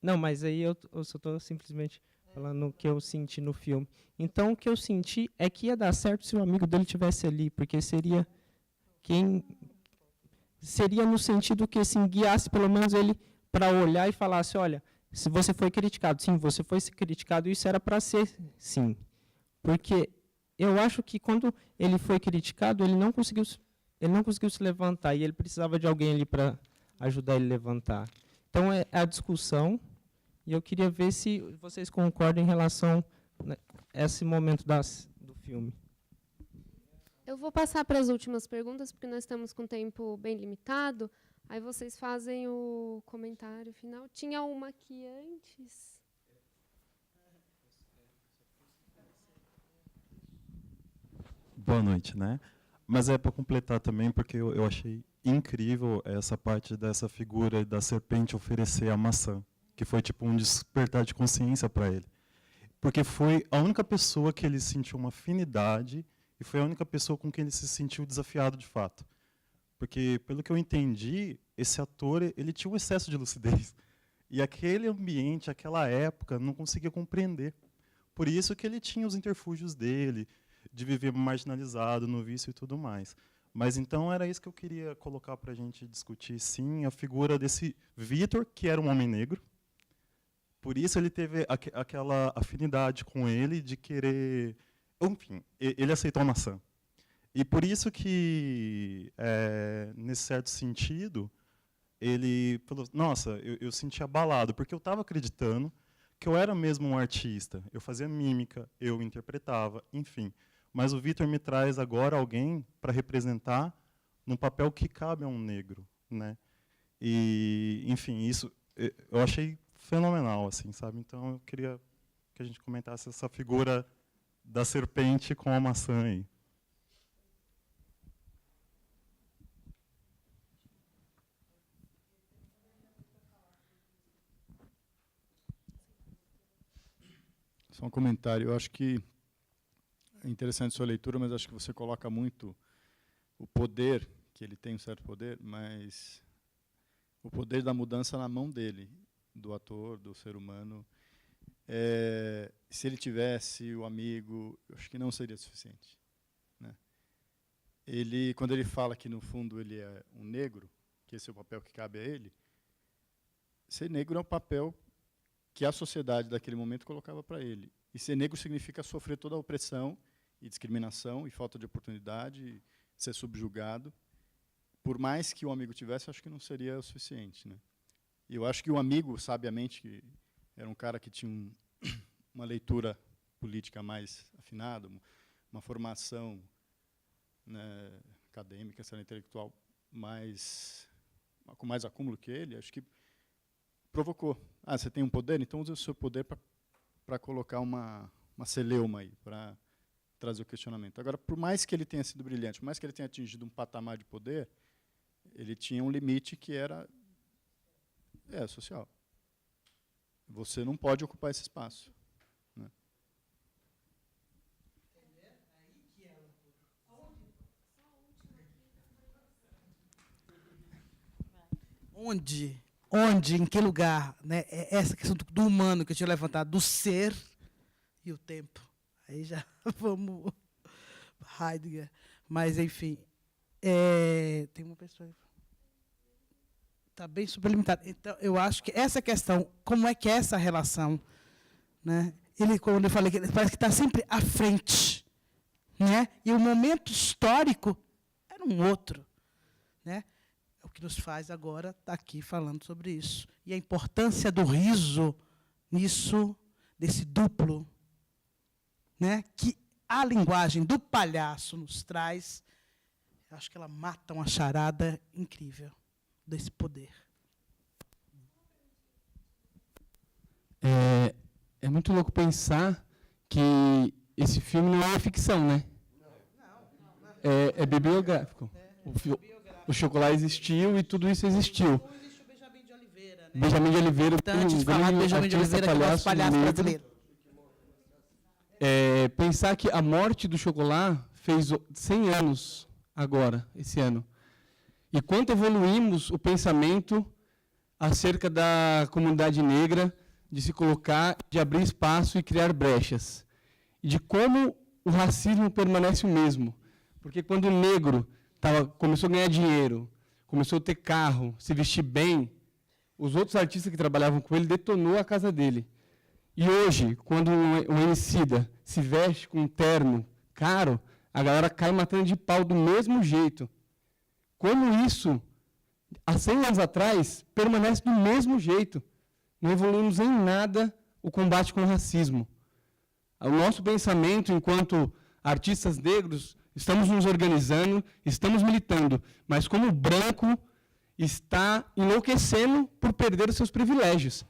não, mas aí eu só estou simplesmente falando o que eu senti no filme. Então, o que eu senti é que ia dar certo se o amigo dele estivesse ali, porque seria no sentido que assim, guiasse pelo menos ele para olhar e falasse, olha, se você foi criticado, sim, você foi criticado, isso era para ser, sim. Porque eu acho que quando ele foi criticado, ele não conseguiu se levantar, e ele precisava de alguém ali para ajudar ele a levantar. Então, é a discussão, e eu queria ver se vocês concordam em relação a esse momento do filme. Eu vou passar para as últimas perguntas, porque nós estamos com tempo bem limitado. Aí vocês fazem o comentário final. Tinha uma aqui antes. Boa noite, né? Mas é para completar também, porque eu achei incrível essa parte dessa figura da serpente oferecer a maçã, que foi tipo um despertar de consciência para ele. Porque foi a única pessoa que ele sentiu uma afinidade e foi a única pessoa com quem ele se sentiu desafiado de fato. Porque, pelo que eu entendi, esse ator ele tinha um excesso de lucidez. E aquele ambiente, aquela época, não conseguia compreender. Por isso que ele tinha os interfúgios dele, de viver marginalizado, no vício e tudo mais. Mas então era isso que eu queria colocar para a gente discutir, sim, a figura desse Vitor, que era um homem negro. Por isso ele teve aquela afinidade com ele de querer... Enfim, ele aceitou a maçã. E por isso que, nesse certo sentido, ele falou, nossa, eu senti abalado, porque eu estava acreditando que eu era mesmo um artista. Eu fazia mímica, eu interpretava, enfim. Mas o Vitor me traz agora alguém para representar num papel que cabe a um negro, né? E, enfim, isso eu achei fenomenal, assim, sabe? Então eu queria que a gente comentasse essa figura da serpente com a maçã aí. Só um comentário. Eu acho que é interessante a sua leitura, mas acho que você coloca muito o poder, que ele tem um certo poder, mas o poder da mudança na mão dele, do ator, do ser humano. Se ele tivesse o amigo, eu acho que não seria suficiente, né? Quando ele fala que, no fundo, ele é um negro, que esse é o papel que cabe a ele, ser negro é um papel que a sociedade daquele momento colocava para ele. E ser negro significa sofrer toda a opressão e discriminação e falta de oportunidade, ser subjugado. Por mais que o amigo tivesse, acho que não seria o suficiente, né? E eu acho que o amigo, sabiamente, que era um cara que tinha uma leitura política mais afinada, uma formação, né, acadêmica, intelectual com mais acúmulo que ele, acho que provocou. Ah, você tem um poder? Então use o seu poder para colocar uma celeuma aí, para trazer o questionamento. Agora, por mais que ele tenha sido brilhante, por mais que ele tenha atingido um patamar de poder, ele tinha um limite que era social. Você não pode ocupar esse espaço. Né? Onde, em que lugar, né? Essa questão do humano que eu tinha levantado, do ser e o tempo. Aí já vamos Heidegger. Mas, enfim, tem uma pessoa aí. Está bem superlimitado. Então, eu acho que essa questão, como é que é essa relação, né? Ele, quando eu falei que ele parece que está sempre à frente, né? E o momento histórico era um outro, né? É o que nos faz agora estar aqui falando sobre isso. E a importância do riso nisso, desse duplo, né? Que a linguagem do palhaço nos traz, eu acho que ela mata uma charada incrível desse poder. É muito louco pensar que esse filme não é uma ficção, né? É bibliográfico. O chocolate existiu e tudo isso existiu. Existe o Benjamin de Oliveira, né? Benjamin de Oliveira, Importante falar do Benjamin de Oliveira, que é o nosso palhaço brasileiro. Pensar que a morte do chocolate fez 100 anos agora, esse ano. E quanto evoluímos o pensamento acerca da comunidade negra, de se colocar, de abrir espaço e criar brechas. E de como o racismo permanece o mesmo. Porque quando o negro começou a ganhar dinheiro, começou a ter carro, se vestir bem, os outros artistas que trabalhavam com ele detonou a casa dele. E hoje, quando um Emicida se veste com um terno caro, a galera cai matando de pau do mesmo jeito. Como isso, há 100 anos atrás, permanece do mesmo jeito. Não evoluímos em nada o combate com o racismo. O nosso pensamento, enquanto artistas negros, estamos nos organizando, estamos militando, mas como o branco está enlouquecendo por perder os seus privilégios.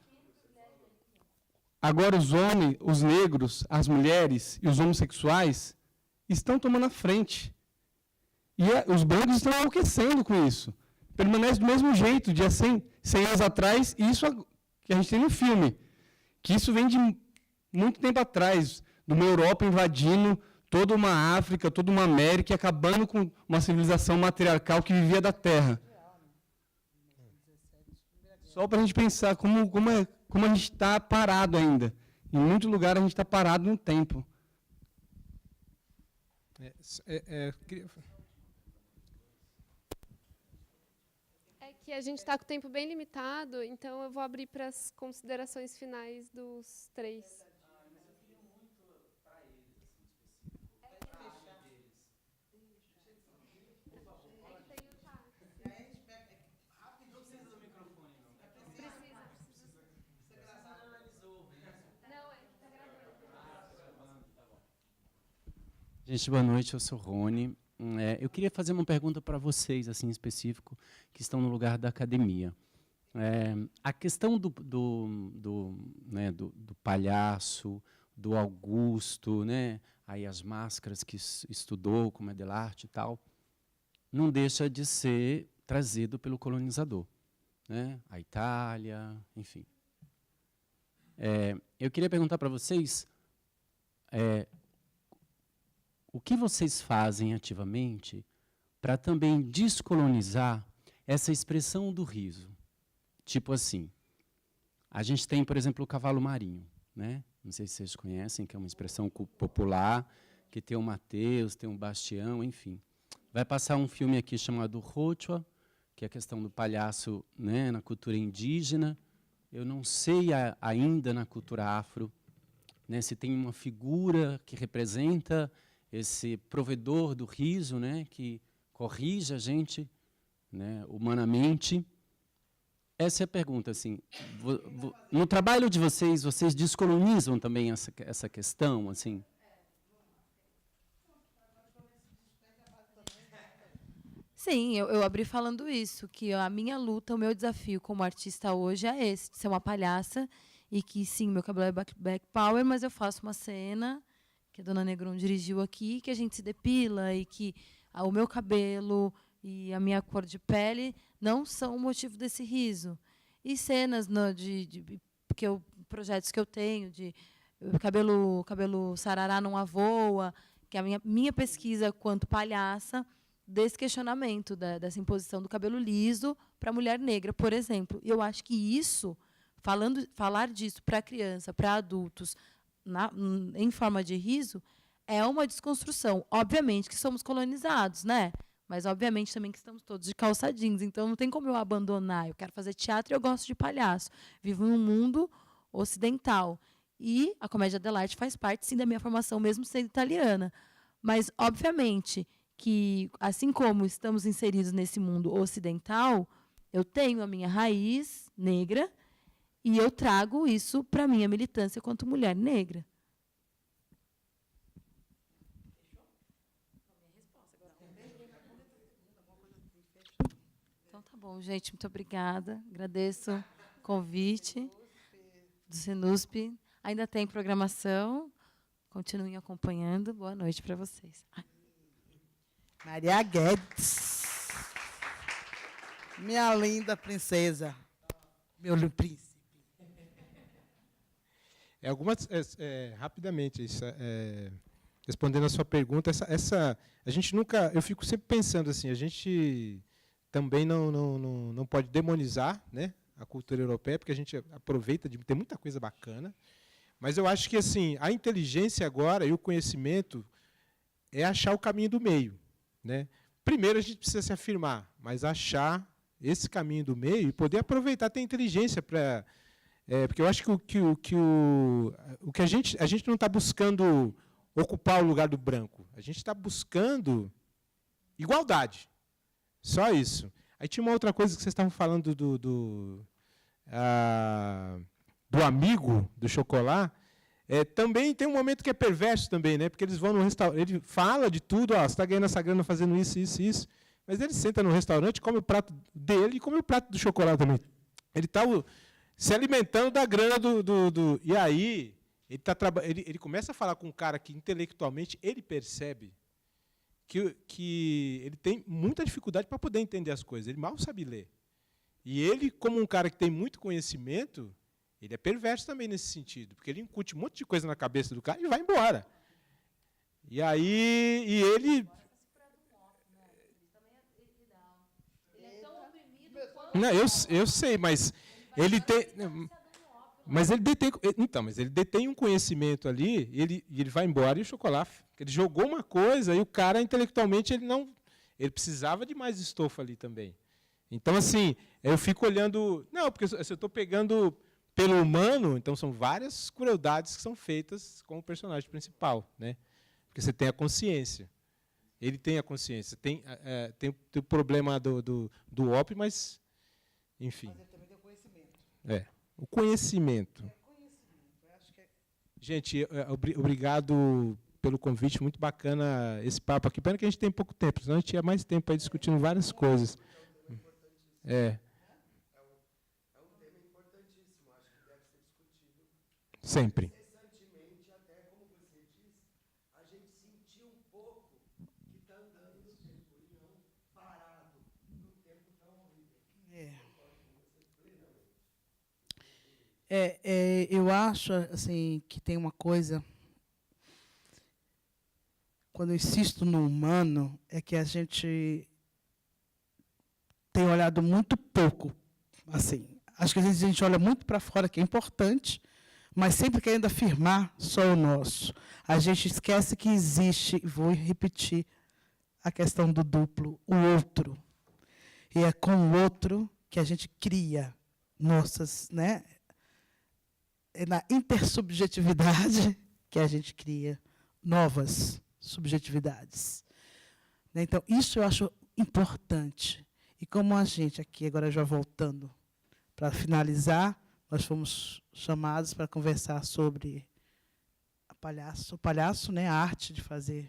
Agora os homens, os negros, as mulheres e os homossexuais estão tomando a frente. E os brancos estão enlouquecendo com isso. Permanece do mesmo jeito, de há 100 anos atrás, e isso que a gente tem no filme. Que isso vem de muito tempo atrás, de uma Europa invadindo toda uma África, toda uma América, e acabando com uma civilização matriarcal que vivia da terra. Só para a gente pensar como a gente está parado ainda. Em muito lugar a gente está parado no tempo. Que a gente está com o tempo bem limitado, então eu vou abrir para as considerações finais dos três. Gente, boa noite, eu sou Rony. Eu queria fazer uma pergunta para vocês, assim, em específico, que estão no lugar da academia. A questão do palhaço, do Augusto, né, aí as máscaras que estudou, como é Delarte e tal, não deixa de ser trazido pelo colonizador, né, a Itália, enfim. Eu queria perguntar para vocês o que vocês fazem ativamente para também descolonizar essa expressão do riso. Tipo assim, a gente tem, por exemplo, o cavalo marinho, né? Não sei se vocês conhecem, que é uma expressão popular, que tem o Mateus, tem o Bastião, enfim. Vai passar um filme aqui chamado Rochua, que é a questão do palhaço, né, na cultura indígena. Eu não sei ainda na cultura afro, né, se tem uma figura que representa esse provedor do riso, né, que corrige a gente, né, humanamente. Essa é a pergunta, assim. No trabalho de vocês, vocês descolonizam também essa questão, assim? Sim, eu abri falando isso, que a minha luta, o meu desafio como artista hoje é esse, de ser uma palhaça, e que, sim, meu cabelo é back power, mas eu faço uma cena, que a Dona Negron dirigiu aqui, que a gente se depila, e que o meu cabelo e a minha cor de pele não são o motivo desse riso. E cenas projetos que eu tenho, de cabelo sarará não avoa, que é a minha pesquisa quanto palhaça, desse questionamento dessa imposição do cabelo liso para a mulher negra, por exemplo. E eu acho que isso, falar disso para criança, para adultos, em forma de riso, é uma desconstrução. Obviamente que somos colonizados, né? Mas, obviamente, também que estamos todos de calça jeans. Então, não tem como eu abandonar. Eu quero fazer teatro e eu gosto de palhaço. Vivo num mundo ocidental. E a comédia dell'arte faz parte, sim, da minha formação, mesmo sendo italiana. Mas, obviamente, que, assim como estamos inseridos nesse mundo ocidental, eu tenho a minha raiz negra e eu trago isso para a minha militância quanto mulher negra. Então, tá bom, gente. Muito obrigada. Agradeço o convite do Sinusp. Ainda tem programação. Continuem acompanhando. Boa noite para vocês. Maria Guedes. Minha linda princesa. Meu príncipe. Rapidamente, respondendo a sua pergunta, a gente nunca, eu fico sempre pensando assim, a gente também não pode demonizar, né, a cultura europeia, porque a gente aproveita de ter muita coisa bacana, mas eu acho que assim, a inteligência agora e o conhecimento é achar o caminho do meio, né? Primeiro a gente precisa se afirmar, mas achar esse caminho do meio e poder aproveitar, ter inteligência para... porque eu acho que a gente não está buscando ocupar o lugar do branco, a gente está buscando igualdade. Só isso. Aí tinha uma outra coisa que vocês estavam falando do amigo do chocolate. Também tem um momento que é perverso também, né? Porque eles vão no restaurante, ele fala de tudo, você está ganhando essa grana fazendo isso, isso, isso. Mas ele senta no restaurante, come o prato dele e come o prato do chocolate também. Ele está se alimentando da grana do. E aí, ele começa a falar com um cara que intelectualmente ele percebe que ele tem muita dificuldade para poder entender as coisas. Ele mal sabe ler. E ele, como um cara que tem muito conhecimento, ele é perverso também nesse sentido, porque ele incute um monte de coisa na cabeça do cara e vai embora. E aí, ele... Não, eu sei, mas ele tem... Mas ele detém um conhecimento ali, e ele vai embora e o chocolate... Ele jogou uma coisa e o cara, intelectualmente, ele precisava de mais estofa ali também. Então, assim, eu fico olhando... Não, porque se eu estou pegando pelo humano, então são várias crueldades que são feitas com o personagem principal, né? Porque você tem a consciência. Ele tem a consciência. Tem o problema do ópio, mas, enfim. Mas ele também tem o conhecimento. O conhecimento. Gente, obrigado pelo convite, muito bacana esse papo aqui. Pena que a gente tem pouco tempo, senão a gente tinha mais tempo aí discutindo várias coisas. Sempre. Eu acho assim que tem uma coisa, quando eu insisto no humano, é que a gente tem olhado muito pouco. Assim, acho que às vezes a gente olha muito para fora, que é importante, mas sempre querendo afirmar só o nosso. A gente esquece que existe, vou repetir, a questão do duplo, o outro. E é com o outro que a gente cria nossas, né? É na intersubjetividade que a gente cria novas subjetividades. Então, isso eu acho importante. E como a gente aqui, agora já voltando para finalizar, nós fomos chamados para conversar sobre o palhaço, né, a arte de fazer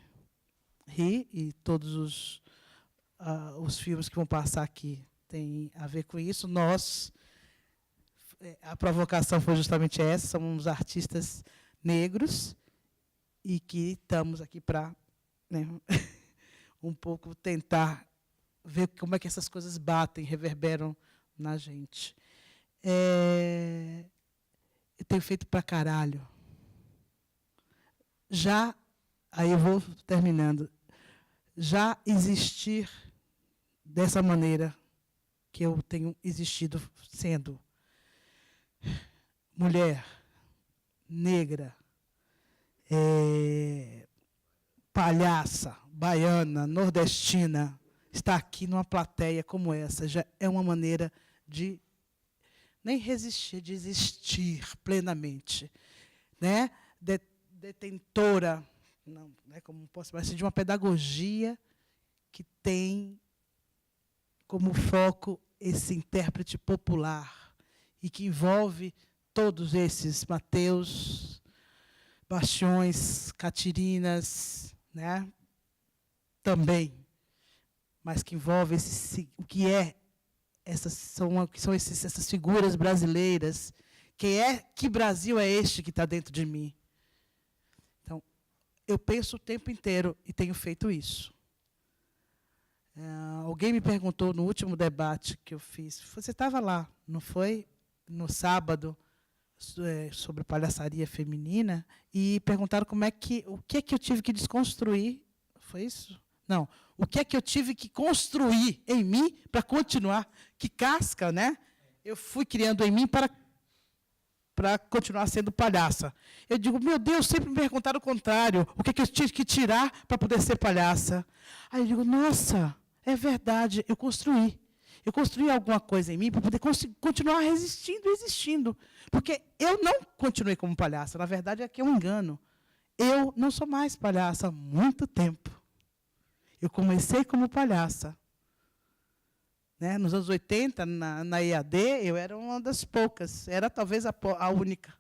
rir e todos os filmes que vão passar aqui têm a ver com isso. A provocação foi justamente essa, somos artistas negros e que estamos aqui para, né, um pouco tentar ver como é que essas coisas batem, reverberam na gente. Eu tenho feito pra caralho. Aí eu vou terminando. Já existir dessa maneira que eu tenho existido sendo mulher, negra, palhaça, baiana, nordestina, estar aqui numa plateia como essa já é uma maneira de nem resistir, de existir plenamente, né? Detentora, não, né, como posso dizer, de uma pedagogia que tem como foco esse intérprete popular e que envolve todos esses Mateus, Bastiões, Catirinas, né? Também, mas que envolve o que são essas figuras brasileiras, que Brasil é este que está dentro de mim? Então, eu penso o tempo inteiro e tenho feito isso. Alguém me perguntou no último debate que eu fiz, você estava lá, não foi? No sábado, sobre palhaçaria feminina, e perguntaram o que é que eu tive que desconstruir. Foi isso? Não. O que é que eu tive que construir em mim para continuar? Que casca, né? Eu fui criando em mim para continuar sendo palhaça. Eu digo, meu Deus, sempre me perguntaram o contrário. O que é que eu tive que tirar para poder ser palhaça? Aí eu digo, nossa, é verdade, eu construí. Eu construí alguma coisa em mim para poder continuar resistindo e existindo. Porque eu não continuei como palhaça. Na verdade, aqui é um engano. Eu não sou mais palhaça há muito tempo. Eu comecei como palhaça. Né? Nos anos 80, na EAD, eu era uma das poucas. Era talvez a única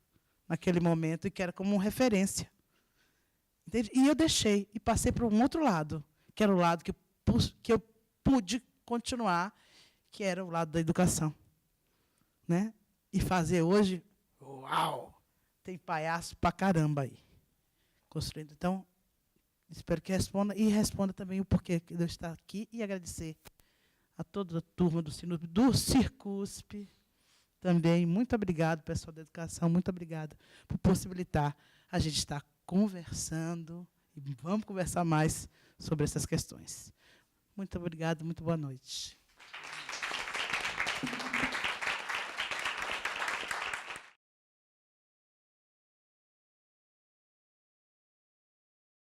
naquele momento, e que era como referência. Entende? E eu deixei, e passei para um outro lado, que era o lado que eu pude continuar, que era o lado da educação. Né? E fazer hoje, uau, tem palhaço pra caramba aí. Construindo. Então, espero que responda, e responda também o porquê de eu estar aqui, e agradecer a toda a turma do Circusp. Também, muito obrigado, pessoal da educação, muito obrigado por possibilitar a gente estar conversando, e vamos conversar mais sobre essas questões. Muito obrigado, muito boa noite.